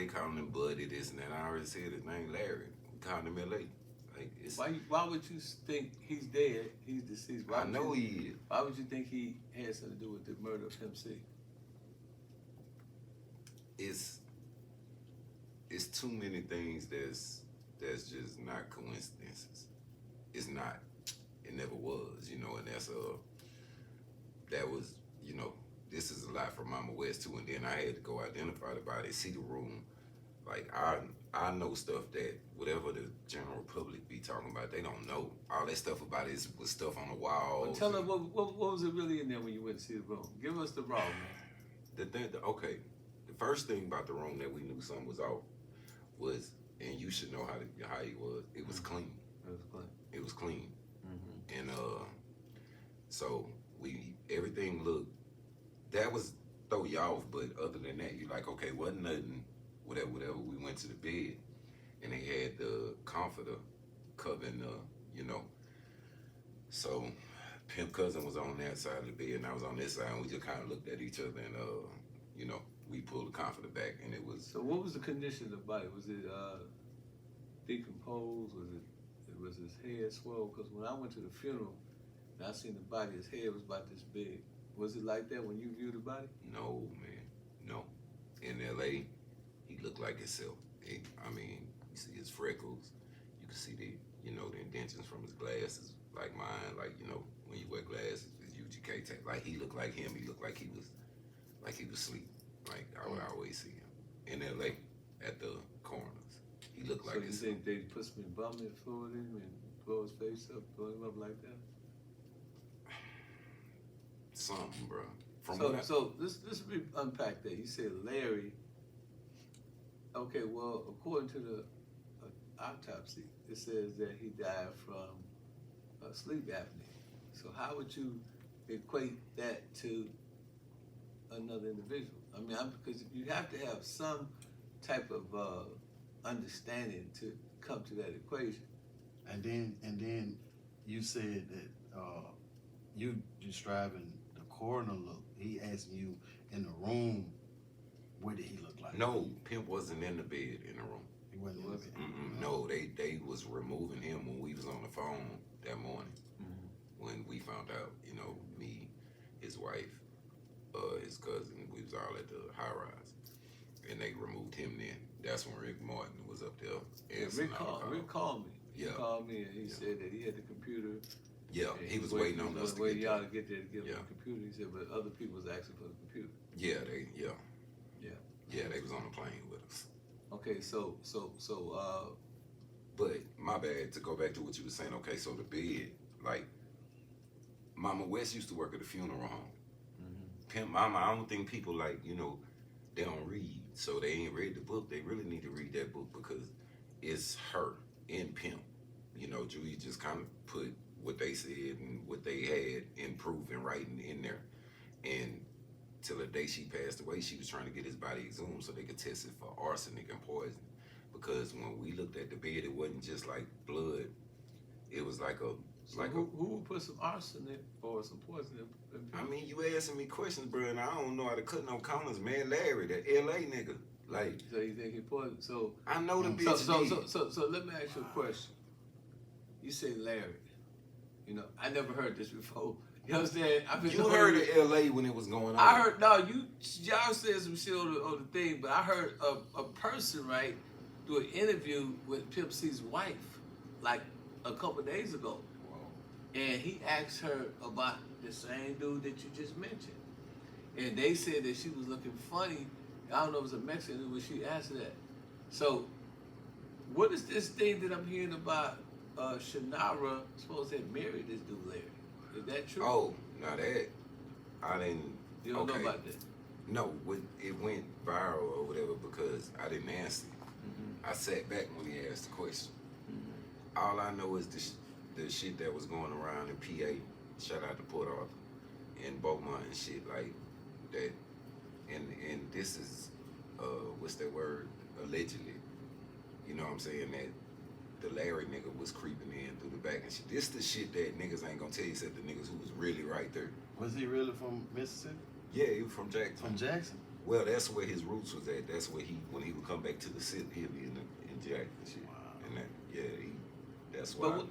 they calling him Buddy, this and that. I already said his name, Larry. We calling him L.A. Like, it's, why would you think he's dead? He's deceased. I know he is. Why would you think he had something to do with the murder of Pimp C? It's too many things that's just not coincidences. It's not. It never was, you know, and that was, you know, this is a lot from Mama West too, and then I had to go identify the body, see the room. Like, I know stuff that whatever the general public be talking about, they don't know. All that stuff about it was stuff on the walls. Well, tell us, what was it really in there when you went to see the room? Give us the raw, man. Okay, the first thing about the room that we knew something was off was, and you should know how he was, it was clean. It was clean. It was clean. Mm-hmm. And so everything looked, that was throw you off, but other than that, you're like, okay, wasn't nothing, whatever. We went to the bed, and they had the comforter covering you know. So Pimp cousin was on that side of the bed, and I was on this side, and we just kind of looked at each other, and you know, we pulled the comforter back, and it was. So what was the condition of the body? Was it decomposed? Was his head swole? Because when I went to the funeral, and I seen the body, his head was about this big. Was it like that when you viewed the body? No, man, no. In L.A., he looked like himself. I mean, you see his freckles. You can see the indentions from his glasses, like mine. Like, you know, when you wear glasses, it's UGK tape. Like, he looked like him. He looked like he was asleep. Like, I would always see him in L.A. at the coroners. He looked like himself. So you think they put some embalming fluid in him and blow his face up, blow him up like that? Something, bro. So let's unpack that. You said Larry. Okay, well, according to the autopsy, it says that he died from sleep apnea. So how would you equate that to another individual? I mean, because you have to have some type of understanding to come to that equation. And then you said that you describing the coroner look. He asking you in the room, what did he look like? No, Pimp wasn't in the bed in the room. He wasn't in the bed. No, they was removing him when we was on the phone that morning. When we found out, you know, me, his wife, his cousin, we was all at the high rise, and they removed him then. That's when Rick Martin was up there. Rick called me. Yeah. He called me and he said that he had the computer. Yeah, he was waiting on us to waiting get y'all there. to get there to give him the computer. He said, but other people was asking for the computer. Yeah, they was on the plane with us. Okay, so But my bad, to go back to what you were saying. Okay, so the bed, like, Mama West used to work at a funeral home. Pimp Mama, I don't think people, like, you know, they don't read, so they ain't read the book. They really need to read that book because it's her in Pimp. You know, Julie just kind of put what they said and what they had in proof and writing in there. And till the day she passed away, she was trying to get his body exhumed so they could test it for arsenic and poison. Because when we looked at the bed, it wasn't just like blood. It was like who would put some arsenic or some poison in I mean, you asking me questions, bro, and I don't know how to cut no corners, man. Larry, the LA nigga. Like, so you think he poisoned? So I know the bitch. So let me ask you a question. You say Larry. You know, I never heard this before. You know what I'm saying? You heard of LA when it was going on. I heard, y'all said some shit on the thing, but I heard a person, right, do an interview with Pimp C's wife, like a couple of days ago. And he asked her about the same dude that you just mentioned. And they said that she was looking funny. I don't know if it was a Mexican, but she asked that. So, what is this thing that I'm hearing about Shannara supposed to have married this dude Larry? Is that true? Oh, now that, I didn't. You don't know about that? No, it went viral or whatever because I didn't answer it. I sat back when he asked the question. All I know is the shit that was going around in PA, shout out to Port Arthur, and Beaumont and shit like that. And this is, what's that word? Allegedly. You know what I'm saying? That the Larry nigga was creeping in through the back and shit. This the shit that niggas ain't gonna tell you except the niggas who was really right there. Was he really from Mississippi? Yeah, he was from Jackson. From Jackson? Well, that's where his roots was at. That's where when he would come back to the city, he'll be in Jack and shit. Wow. And that, that's why. But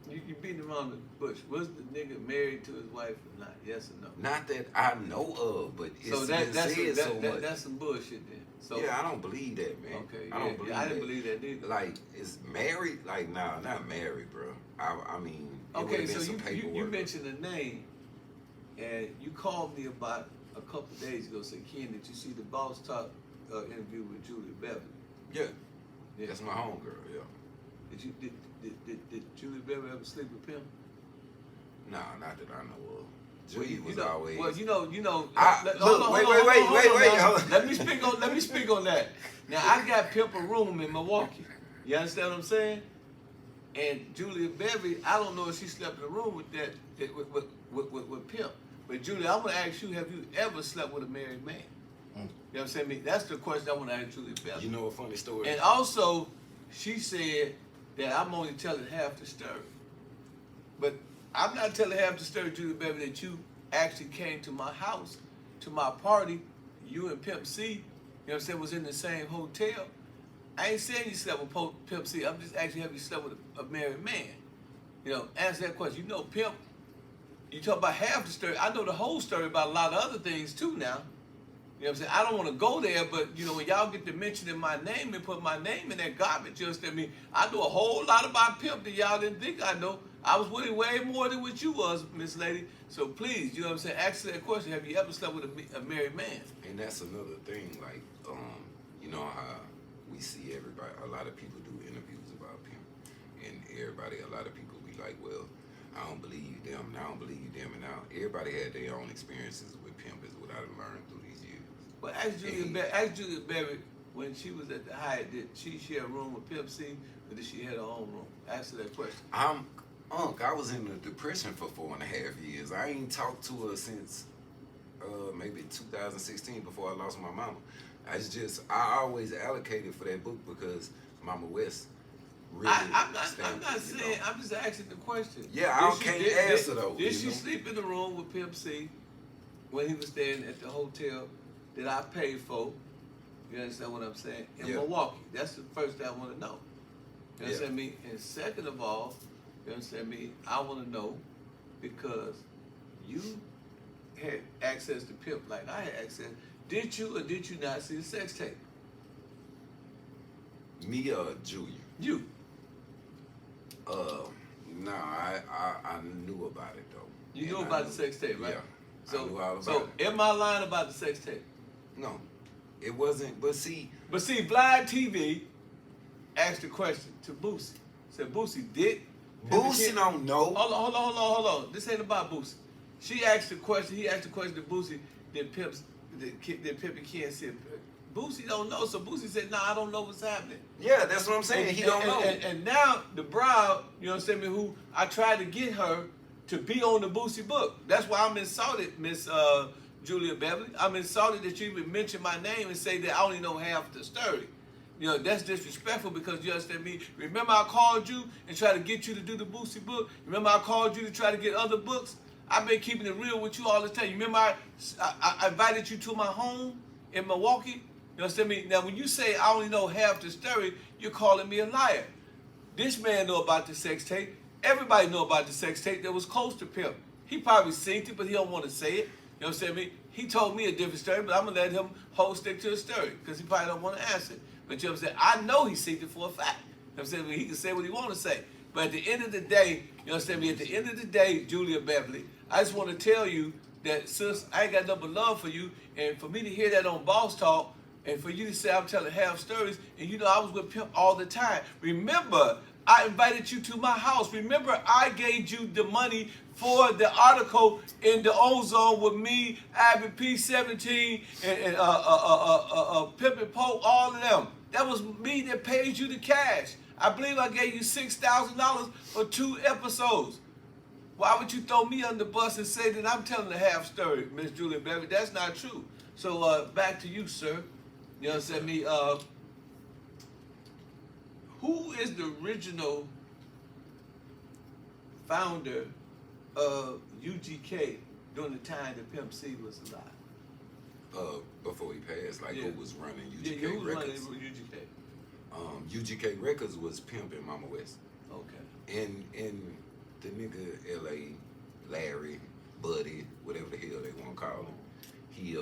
you beating around the bush. Was the nigga married to his wife or not? Yes or no? Not that I know of, but it's So been said so much. that's some bullshit then. So Yeah, I don't believe that, man. okay, I don't believe I didn't that. believe that either. Like, is married? Like, nah, not married, bro. I mean, it Okay, would've been so some you paperwork. mentioned a name, and you called me about a couple of days ago. Said, Ken, did you see the Boss Talk interview with Julia Beverly? Yeah, Yeah. that's my homegirl. Yeah. Did Julia Beverly ever sleep with Pimp? Nah, not that I know of. Well, Julia was always. Well, you know. Look, wait. Let me speak on that. Now I got Pimp a room in Milwaukee. You understand what I'm saying? And Julia Beverly, I don't know if she slept in a room with with Pimp. But Julia, I want to ask you: have you ever slept with a married man? You know what I'm saying? That's the question I want to ask Julia Beverly. You know a funny story? And also, she said that I'm only telling half the story. But I'm not telling half the story, Julia Beverly, that you actually came to my house, to my party. You and Pimp C, you know what I'm saying, was in the same hotel. I ain't saying you slept with Pimp C. I'm just asking, have you slept with a married man? You know, answer that question. You know, Pimp, you talk about half the story. I know the whole story about a lot of other things too now. You know what I'm saying? I don't want to go there, but, you know, when y'all get to mentioning my name and put my name in that garbage, you understand me? I know a whole lot about Pimp that y'all didn't think I know. I was with him way more than what you was, Miss Lady. So please, you know what I'm saying? Ask that question. Have you ever slept with a married man? And that's another thing, like, you know how we see everybody, a lot of people do interviews about Pimp. And a lot of people be like, well, I don't believe them, and I don't believe them, and now everybody had their own experiences with Pimp is what I learned through these years. Well, ask Julia Berry, when she was at the Hyatt, did she share a room with Pimp C, or did she have her own room? Answer that question. I was in a depression for 4.5 years. I ain't talked to her since maybe 2016 before I lost my mama. I always allocated for that book because Mama West really. I'm not saying. I'm just asking the question. Yeah, I can't answer though. Did she sleep in the room with Pimp C when he was staying at the hotel that I paid for? You understand what I'm saying? In Milwaukee. That's the first thing I want to know. You understand me? And second of all, you understand me? I want to know because you had access to Pimp like I had access. Did you or did you not see the sex tape? Me or Julia? You. No, I knew about it though. You knew about the sex tape, right? Yeah. So, I knew all about it. Am I lying about the sex tape? No, it wasn't. But see, VLAD TV asked the question to Boosie. Said, Boosie, did Boosie don't know. Hold on. This ain't about Boosie. She asked the question. He asked the question to Boosie. Did Pimp and Ken say? Boosie don't know. So Boosie said, "Nah, I don't know what's happening." Yeah, that's what I'm saying. He don't know. And now the bride, you know what I'm saying, who I tried to get her to be on the Boosie book. That's why I'm insulted, Miss Julia Beverly. I'm insulted that you even mention my name and say that I only know half the story. You know, that's disrespectful because you understand me. Remember I called you and tried to get you to do the Boosie book? Remember I called you to try to get other books? I've been keeping it real with you all the time. You remember I invited you to my home in Milwaukee? You understand me? Now, when you say I only know half the story, you're calling me a liar. This man know about the sex tape. Everybody know about the sex tape that was close to Pimp. He probably seen it, but he don't want to say it. You know what I'm saying? Me? He told me a different story, but I'm going to let him stick to the story because he probably don't want to answer it. But you know what I'm saying? I know he seen it for a fact. You know what I'm saying? He can say what he want to say. But at the end of the day, you know what I'm saying? At the end of the day, Julia Beverly, I just want to tell you that, sis, I ain't got nothing but love for you. And for me to hear that on Boss Talk, and for you to say I'm telling half stories, and you know I was with Pimp all the time. Remember, I invited you to my house. Remember, I gave you the money for the article in the Ozone with me, Abby P17, and Pimpin Pope, all of them. That was me that paid you the cash. I believe I gave you $6,000 for 2 episodes. Why would you throw me under the bus and say that I'm telling the half story, Miss Julia Beverly? That's not true. So back to you, sir. You know what I'm saying? Who is the original founder of UGK during the time that Pimp C was Before he passed, like who was running UGK who was Records? running UGK? UGK Records was Pimp and Mama West. Okay. And the nigga LA, Larry, Buddy, whatever the hell they want to call him, he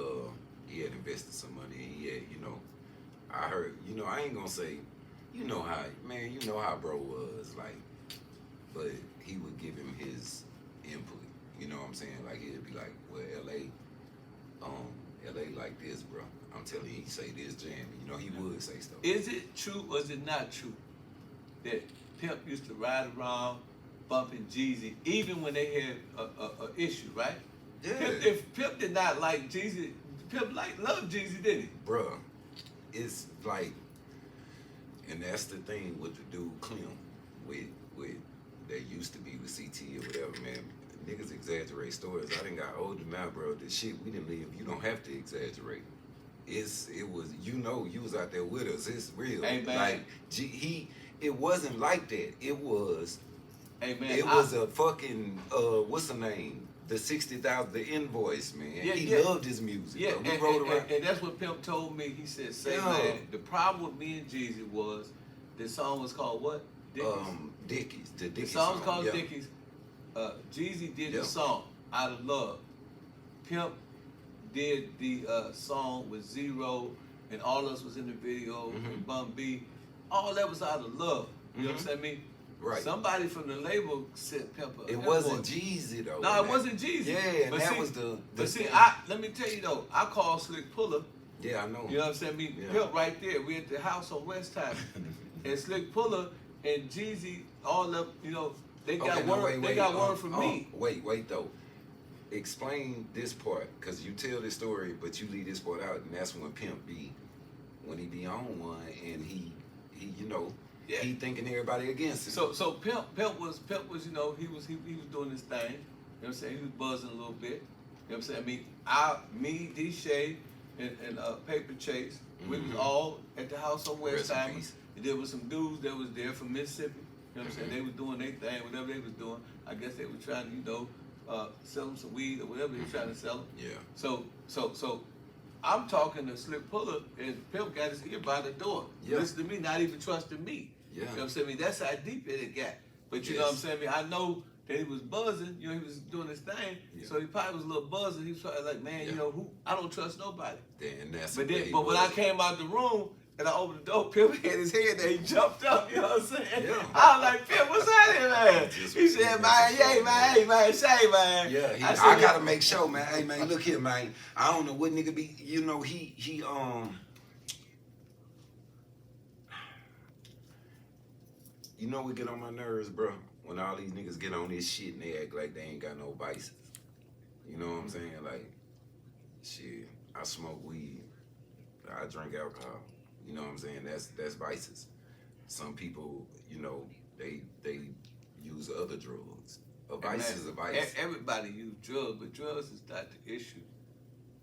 had invested some money. And he had, I heard, I ain't gonna say, you know how bro was, like, but he would give him his input. You know what I'm saying? Like he'd be like, well, LA like this, bro. I'm telling you, he say this jam. He would say stuff. Is it true or is it not true that Pimp used to ride around bumping Jeezy even when they had a issue, right? Yeah. If Pimp did not like Jeezy, Pimp loved Jeezy, didn't he? Bruh, it's like, and that's the thing with the dude Clem, with that used to be with CT or whatever, man. Niggas exaggerate stories. I done got older now, bro. The shit we didn't live, you don't have to exaggerate. It was, you was out there with us. It's real. Hey, man. Like it wasn't like that. It was. Hey, man. It was a fucking what's the name? The 60,000, the invoice, man. Yeah, he loved his music. Yeah, we rode around. and that's what Pimp told me. He said, man, the problem with me and Jeezy was the song was called what? Dickies. The Dickies song was called yeah. Dickies. Jeezy did the song out of love. Pimp did the song with Zero, and all of us was in the video, and Bun B. All that was out of love. You know what I'm saying? I mean, right. Somebody from the label sent Pimp. It wasn't Jeezy though. No, it wasn't Jeezy. Yeah, but that was the. But see, thing. let me tell you though, I called Slick Puller. Yeah, I know. You know what I'm saying? Me, Pimp right there. We at the house on West Time, and Slick Puller and Jeezy all up. They got word. They got word from me. Wait though. Explain this part, cause you tell this story, but you leave this part out, and that's when Pimp when he be on one, and he he thinking everybody against him. So Pimp was he was doing his thing. You know what I'm saying? He was buzzing a little bit. You know what I'm saying? I mean, me, D Shay, and Paper Chase, we was all at the house on West Time. And there was some dudes that was there from Mississippi. You know what I'm saying? They was doing their thing, whatever they was doing. I guess they were trying to, sell them some weed or whatever they were trying to sell them. Yeah. So I'm talking to Slick Puller, and Pimp got his ear by the door. Yeah. Listen to me, not even trusting me. Yeah. You know what I'm saying? That's how deep it got. But you know what I'm saying? I know that he was buzzing. He was doing his thing. Yeah. So he probably was a little buzzing. He was probably like, man, I don't trust nobody. But when I came out the room, and I opened the door, Pimp had his head there, he jumped up, you know what I'm saying? Yeah. I was like, Pimp, what's happening, man? He said, man, hey, man, say, man. Yeah, I gotta make sure, man. Hey, man, look here, man. I don't know what nigga be, he what get on my nerves, bro? When all these niggas get on this shit and they act like they ain't got no vices. You know what I'm saying? Like, shit, I smoke weed, I drink alcohol. You know what I'm saying? That's vices. Some people, they use other drugs. A vice is a vice. Everybody use drugs, but drugs is not the issue.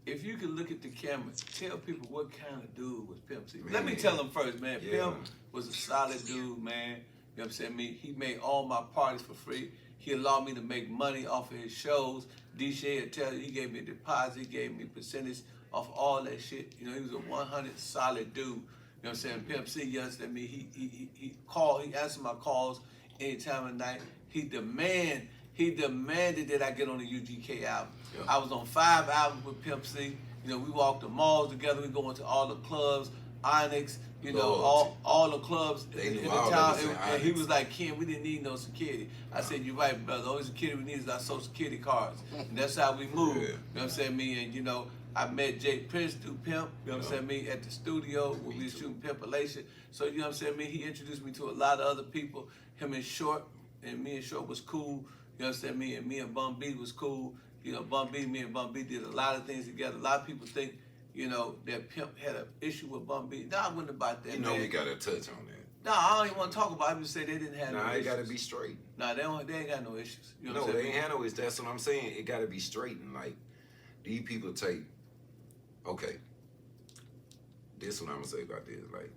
If you can look at the camera, tell people what kind of dude was Pimp C. Let me tell them first, man. Yeah. Pimp was a solid dude, man. You know what I'm saying? He made all my parties for free. He allowed me to make money off of his shows. DJ would tell you, he gave me a deposit, he gave me percentage off all that shit. He was a 100 solid dude. You know what I'm saying? Pimp C, you understand me? He called, he answered my calls any time of night. He demanded that I get on the UGK album. Yep. I was on 5 albums with Pimp C. We walked the malls together. We go into all the clubs, Onyx, all the clubs in the town. And he was like, Ken, we didn't need no security. I said, you're right, brother. The only security we need is our social security cards. And that's how we move. You know what I'm saying? And, I met Jay Prince through Pimp, you know what I'm saying, at the studio when we were shooting Pimpalation. So, you know what I'm saying, he introduced me to a lot of other people. Him and Short, and me and Short was cool. You know what I'm saying, me and Bun B was cool. Me and Bun B did a lot of things together. A lot of people think, that Pimp had an issue with Bun B. No, I wasn't about that, man. We got to touch on that. No, I don't even want to talk about it. I just say they didn't have no issues. It got to be straight. They ain't got no issues. You know what I'm saying? They ain't had no issues. That's what I'm saying. It got to be straight. And, like, these people take... Okay, this is what I'm gonna say about this. Like,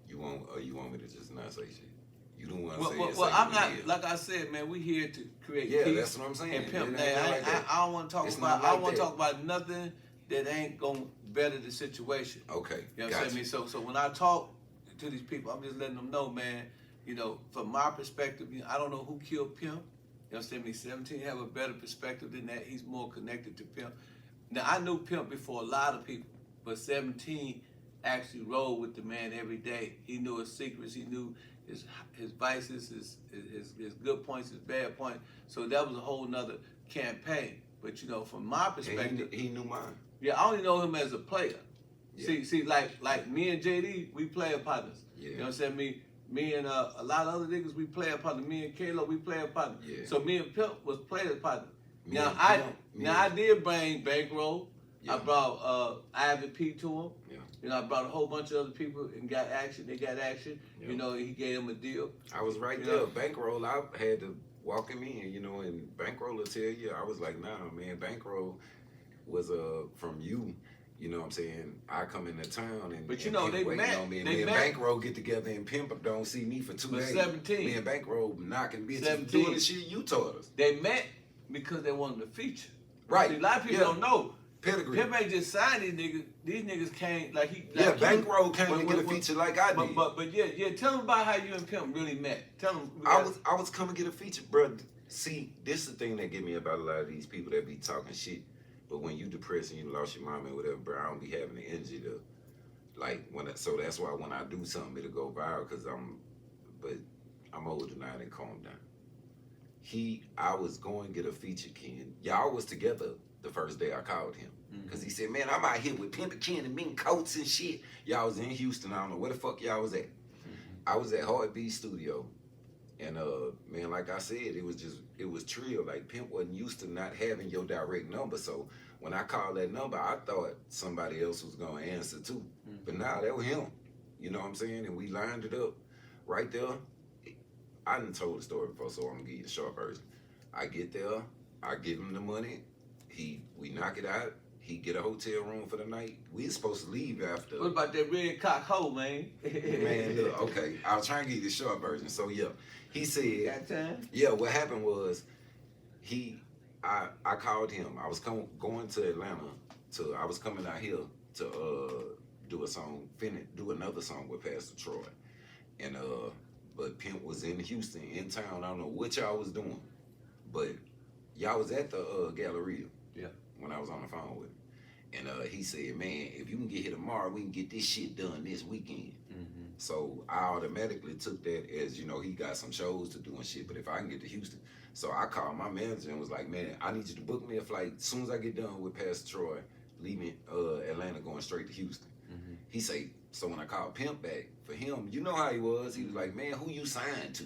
you want me to just not say shit? You don't want to say it. Well, I'm not. Like I said, man, we here to create peace. That's what I'm saying. And Pimp, I don't want to talk about. I don't want to talk about nothing ain't gonna better the situation. Okay, You know what I'm saying? So when I talk to these people, I'm just letting them know, man, you know, from my perspective, you know, I don't know who killed Pimp. You know what I'm saying? 17 have a better perspective than that. He's more connected to Pimp. Now, I knew Pimp before a lot of people, but 17 actually rolled with the man every day. He knew his secrets. He knew his vices, his good points, his bad points. So that was a whole nother campaign. But, you know, from my perspective, he knew mine. yeah, I only know him as a player. Yeah. See, like me and JD, we player partners. Yeah. You know what I'm saying? Me and a lot of other niggas, we player partners. Me and Kalo, we player partners. Yeah. So me and Pimp was player partners. Me Now and I did bring Bankroll. Yeah. I brought Ivy P to him. Yeah. You know, I brought a whole bunch of other people and got action. They got action. Yeah. You know, he gave them a deal. I was right there. Bankroll, I had to walk him in, you know, and Bankroll will tell you, I was like, nah, man, Bankroll was from you. You know what I'm saying? I come into town and But you know, they met. On me, and they me and met. Bankroll get together and Pimp don't see me for 2 But days. 17. Me and Bankroll knocking bitches 17. doing the shit you taught us. They met because they wanted to feature. Right. See, a lot of people Yeah. don't know. Pedigree. Pimp ain't just signed these niggas. These niggas came like he. Yeah, Like Bankroll came to get a feature like I did. But yeah. Tell them about how you and Pimp really met. Tell them. I was coming to get a feature, bro. See, this is the thing that get me about a lot of these people that be talking shit. But when you depressed and you lost your mom and whatever, bro, I don't be having the energy to, like, so that's why when I do something, it'll go viral, because I'm older now and calm down. I was going to get a feature, Ken. Y'all was together the first day I called him. Because he said, man, I'm out here with Pimp and Ken and Mink Coats and shit. Y'all was in Houston. I don't know where the fuck y'all was at. I was at Heartbeat Studio. And man, like I said, it was trill. Like, Pimp wasn't used to not having your direct number. So when I called that number, I thought somebody else was gonna answer too. But nah, that was him. You know what I'm saying? And we lined it up right there. I done told the story before, so I'm gonna give you the short version. I get there, I give him the money, we knock it out, he get a hotel room for the night. We supposed to leave after. What about that red cock hoe, man? Man, look, okay, I was trying to give you the short version. So yeah, he said, Got time? yeah, what happened was, I called him. I was going to Atlanta I was coming out here to do another song with Pastor Troy. And but Pimp was in Houston, in town. I don't know what y'all was doing, but y'all was at the Galleria. Yeah. When I was on the phone with him. And he said, man, if you can get here tomorrow, we can get this shit done this weekend. So I automatically took that as, you know, he got some shows to do and shit, but if I can get to Houston. So I called my manager and was like, man, I need you to book me a flight as soon as I get done with Pastor Troy, leaving Atlanta, going straight to Houston. He say, so when I called Pimp back, for him, you know how he was like, man, who you signed to?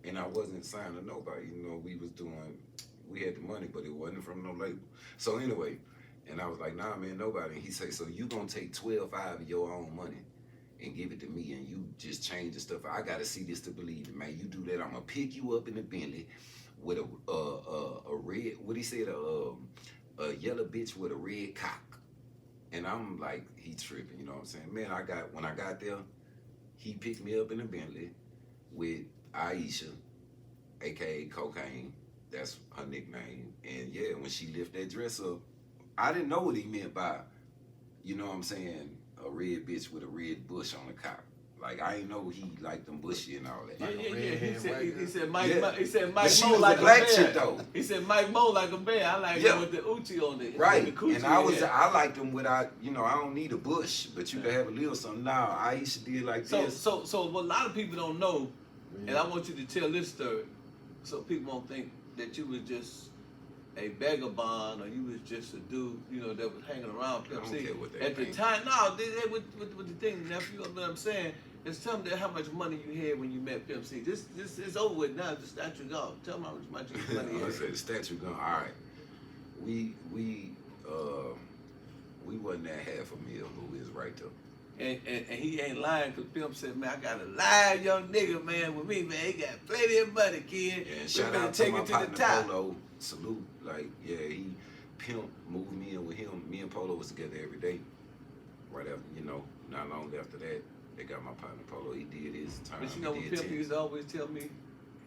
And I wasn't signed to nobody. You know, we had the money, but it wasn't from no label. So anyway, and I was like, nah, man, nobody. And he say, so you gonna take 12.5 of your own money and give it to me, and you just change the stuff. I gotta see this to believe it, man. You do that, I'm gonna pick you up in the Bentley with a red, what he said, a yellow bitch with a red cock. And I'm like, he tripping, you know what I'm saying? Man, when I got there, he picked me up in the Bentley with Aisha, aka Cocaine. That's her nickname. And yeah, when she lifted that dress up, I didn't know what he meant by, you know what I'm saying, a red bitch with a red bush on the cock. Like, I ain't know he liked them bushy and all that. He said Mike But she Mo was like a black bear. chick though. He said Mike Mo like a bear. I like him with the Uchi on it. Right. The coochie And I liked them without, you know, I don't need a bush, but you can have a little something. Now, Aisha did like this. So what a lot of people don't know, and I want you to tell this story, so people won't think that you was just a vagabond or you was just a dude, you know, that was hanging around Pimp C. At the time, no, they with the thing, nephew, you know what I'm saying? Just tell them how much money you had when you met Pimp C. This is over with now. The statue gone. Tell them how much money you had. I said the statue gone. All right. We wasn't at $500,000, but we was right there. And he ain't lying, because Pimp said, man, I got a live young nigga, man, with me, man. He got plenty of money, kid. And shout out to my partner Polo. Salute. Like, yeah, Pimp moved me in with him. Me and Polo was together every day. Right after, you know, not long after that, they got my partner Polo. He did his time. But you know what Pimp used to always tell me?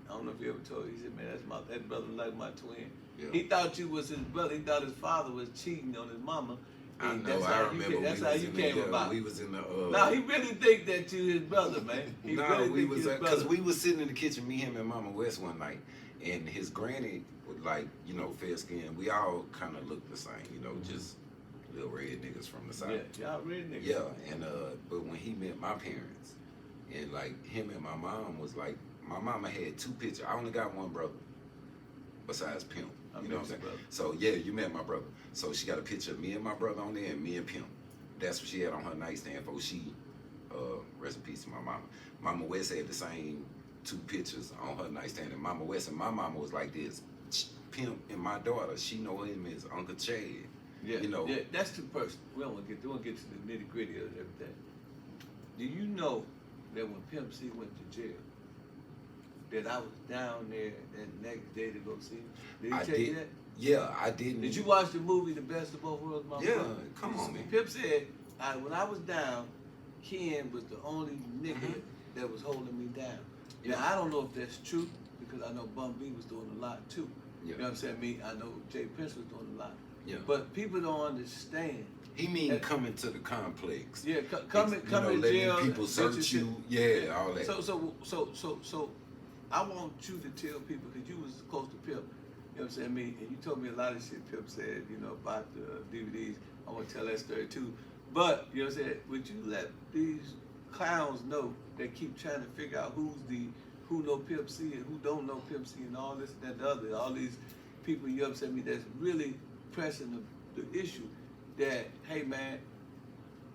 I don't know if you ever told you. He said, man, that brother like my twin. Yeah. He thought you was his brother. He thought his father was cheating on his mama. I know. That's I how you remember. came- that's we how was you in came the, about. We was in the. Now he really think that you his brother, man. He really we think was you his because brother. we was sitting in the kitchen, me, him, and Mama West one night, and his granny was like, you know, fair skin. We all kind of looked the same, you know, just little red niggas from the south. Yeah, y'all red niggas. Yeah, and but when he met my parents, and like him and my mom was like, my mama had 2 pictures. I only got one brother, besides Pimp. You know what I'm saying? Brother. So yeah, you met my brother. So she got a picture of me and my brother on there, and me and Pimp. That's what she had on her nightstand for she. Rest in peace to my mama. Mama West had the same 2 pictures on her nightstand, and Mama West and my mama was like this. Pimp and my daughter, she know him as Uncle Chad. Yeah, You know. yeah, that's too personal. We don't want to get to the nitty gritty of everything. Do you know that when Pimp C went to jail, that I was down there that next day to go see him? Did he tell you that? Yeah, I didn't. Did you watch the movie The Best of Both Worlds? My Yeah, brother? come on, man. Pimp said, when I was down, Ken was the only nigga that was holding me down. Yeah. Now, I don't know if that's true, because I know Bum B was doing a lot too. Yeah. You know what I'm saying? I know Jay Prince was doing a lot. Yeah. But people don't understand. He mean that- coming to the complex. Yeah, come in letting jail. people search you. Yeah, all that. So, I want you to tell people, because you was close to Pimp, you know what I'm saying, and you told me a lot of shit Pimp said, you know, about the DVDs. I want to tell that story too. But, you know what I'm saying, would you let these clowns know that keep trying to figure out who know Pimp C and who don't know Pimp C and all this and that and the other, all these people, you know what I'm saying, that's really pressing the issue that, hey man,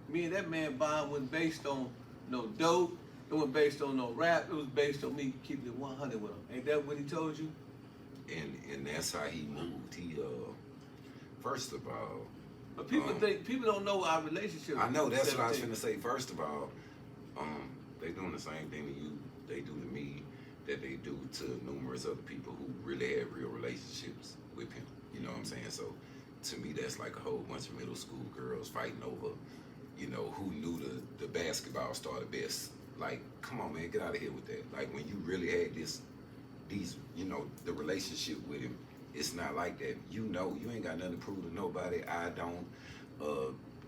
me and that man bond wasn't based on no dope, it wasn't based on no rap, it was based on me keeping it 100 with him. Ain't that what he told you? And that's how he moved. He first of all, But people don't know our relationship. I know that's 17. what I was finna say. First of all, they doing the same thing to you, they do to me, that they do to numerous other people who really have real relationships with him. You know what I'm saying? So to me, that's like a whole bunch of middle school girls fighting over, you know, who knew the basketball star the best. Like, come on, man, get out of here with that. Like, when you really had these, you know, the relationship with him, it's not like that. You know, you ain't got nothing to prove to nobody. I don't.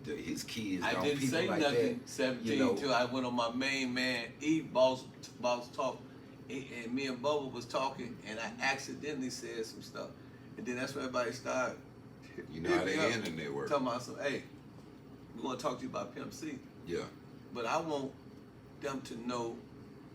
His kids don't. I didn't people say like nothing that, 17 you know. till I went on my main man, Boss Talk, and me and Bubba was talking, and I accidentally said some stuff. And then that's when everybody started. You know how they end the network. Talking about some, hey, we want to talk to you about Pimp C. Yeah. But I want them to know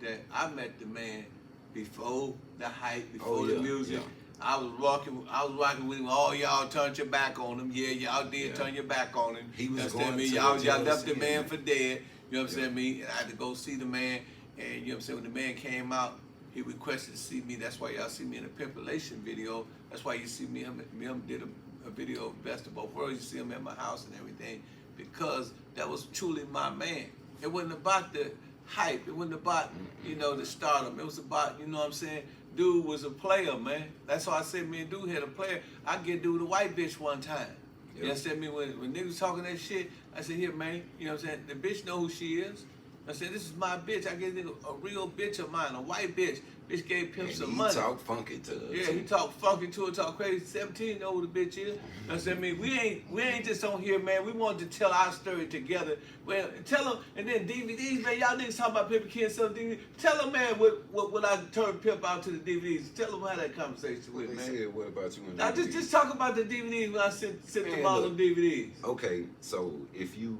that I met the man before the hype, before the music. Yeah. I was rocking with him. All y'all turned your back on him. Yeah, y'all did turn your back on him. He was understand going me? to Y'all the jail left the scene, man man. for dead. You know what I'm saying? Me, and I had to go see the man. And you know what I'm saying? When the man came out, he requested to see me. That's why y'all see me in a Pimpilation video. That's why you see me and him did a video of Best of Both Worlds. You see him at my house and everything, because that was truly my man. It wasn't about the hype. It wasn't about, you know, the stardom. It was about, you know what I'm saying? Dude was a player, man. That's why I said me and Dude had a player. I get dude a white bitch one time. You understand me? When niggas talking that shit, I said, here, man, you know what I'm saying? The bitch know who she is. I said, this is my bitch. I get a nigga a real bitch of mine, a white bitch. Bitch gave Pimp some money. He talk funky to her. Yeah, he talk funky to her, talk crazy. 17 know who the bitch is. You know what I'm saying? I mean, we ain't just on here, man. We wanted to tell our story together. Well, tell them, and then DVDs, man. Y'all niggas talking about Pimp Ken selling DVDs. Tell them, man, what I turned Pimp out to the DVDs. Tell them how that conversation What went, they man. said, what about you and Now, DVDs? just talk about the DVDs when I sent Man, them all look. them DVDs. Okay, so if you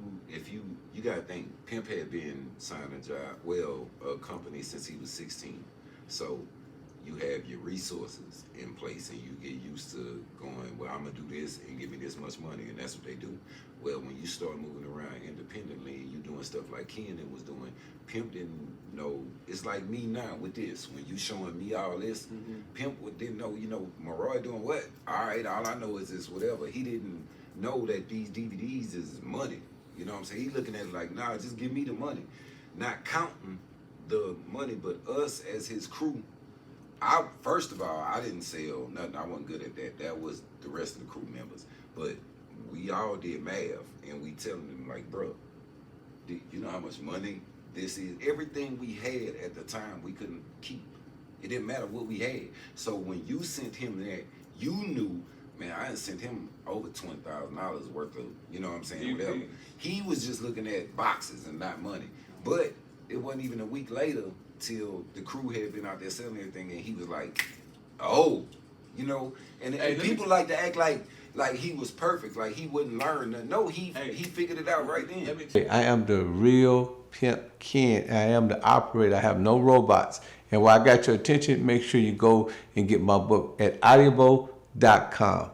gotta think, Pimp had been signing a company since he was 16. So you have your resources in place and you get used to going, well, I'm gonna do this and give me this much money, and that's what they do. Well, when you start moving around independently and you doing stuff like Kenan was doing, Pimp didn't know. It's like me now with this. When you showing me all this, Pimp didn't know, you know, Maroy doing what? All right, all I know is this, whatever. He didn't know that these DVDs is money. You know what I'm saying? He looking at it like, nah, just give me the money. Not counting the money, but us as his crew. First of all, I didn't sell nothing. I wasn't good at that. That was the rest of the crew members. But we all did math, and we telling them like, bro, you know how much money this is? Everything we had at the time, we couldn't keep. It didn't matter what we had. So when you sent him that, you knew Man, I had sent him over $20,000 worth of, you know what I'm saying, You whatever. did. He was just looking at boxes and not money. But it wasn't even a week later till the crew had been out there selling everything, and he was like, oh, you know, and Hey, let me people like to act like he was perfect, like he wouldn't learn nothing. No, he figured it out right then. Let me Hey, I am the real Pimp Ken. I am the operator. I have no robots. And while I got your attention, make sure you go and get my book at audible.com.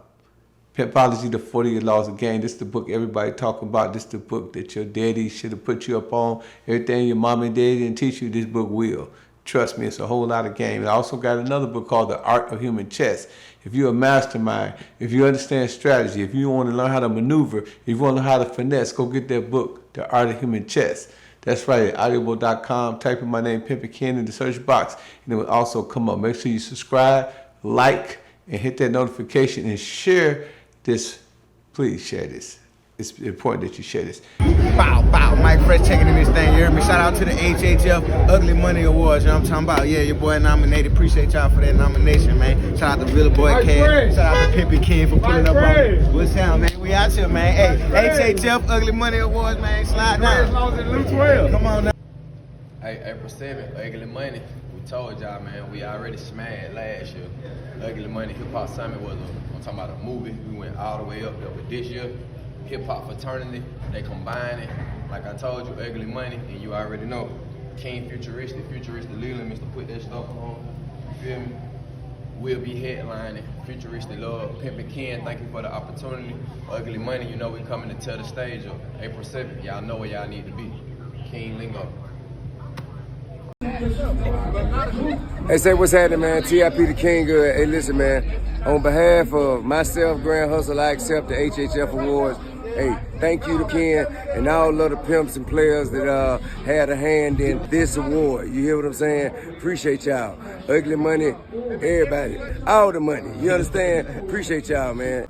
Pimpology, the 40 Laws of Game. This is the book everybody talking about. This is the book that your daddy should have put you up on. Everything your mom and daddy didn't teach you, this book will. Trust me, it's a whole lot of game. And I also got another book called The Art of Human Chess. If you're a mastermind, if you understand strategy, if you want to learn how to maneuver, if you want to learn how to finesse, go get that book, The Art of Human Chess. That's right, at audible.com. Type in my name, Pimpin Ken, in the search box, and it will also come up. Make sure you subscribe, like, and hit that notification, and share this. Please share this. It's important that you share this. Bow, bow, Mike Fresh checking in this thing, you hear me? Shout out to the HHF Ugly Money Awards, you know what I'm talking about? Yeah, your boy nominated, appreciate y'all for that nomination, man. Shout out to Villa Boy Cash, shout out to Pimpin Ken for pulling up on it. What's down, man? We out here, man. Hey, HHF Ugly Money Awards, man, slide down. Come on now. Hey, April 7th, Ugly Money. We told y'all, man, we already smashed last year. Ugly Money Hip Hop Summit was I'm talking about a movie. We went all the way up there with this year. Hip Hop Fraternity, they combine it. Like I told you, Ugly Money, and you already know. King Futuristic Leland, Mr. Put that stuff on. You feel me? We'll be headlining Futuristic Love. Pimpin Ken, thank you for the opportunity. Ugly Money, you know we coming to tear the stage up. April 7th, y'all know where y'all need to be. King Lingo. Hey, say what's happening, man? TIP the King Good. Hey, listen, man. On behalf of myself, Grand Hustle, I accept the HHF Awards. Hey, thank you to Ken and all of the pimps and players that had a hand in this award. You hear what I'm saying? Appreciate y'all. Ugly Money, everybody. All the money. You understand? Appreciate y'all, man.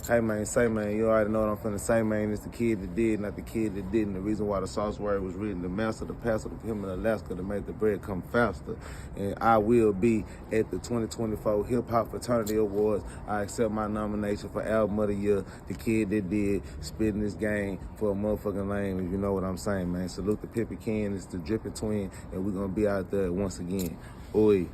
Hey man, say man, you already know what I'm finna say, man. It's the kid that did, not the kid that didn't. The reason why the sauce word was written, the master, the pastor, the him in Alaska to make the bread come faster. And I will be at the 2024 Hip Hop Fraternity Awards. I accept my nomination for Album of the Year, the kid that did, spitting this game for a motherfucking lane, if you know what I'm saying, man. Salute the Pimpin Ken, it's the Drippin' Twin, and we're gonna be out there once again. Oi.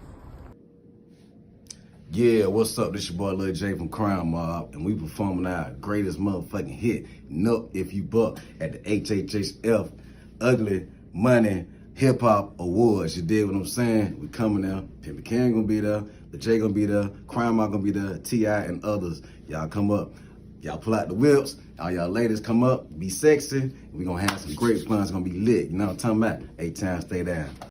Yeah, what's up? This your boy Lled from Crime Mob, and we performing our greatest motherfucking hit, Nup If You Buck, at the HHF Ugly Money Hip Hop Awards. You dig what I'm saying? We coming there. Pimpin Ken gonna be there. The J gonna be there. Crime Mob gonna be there. T.I. and others. Y'all come up. Y'all pull out the whips. All y'all ladies come up. Be sexy. We gonna have some great fun. It's gonna be lit. You know what I'm talking about? 8 times, stay down.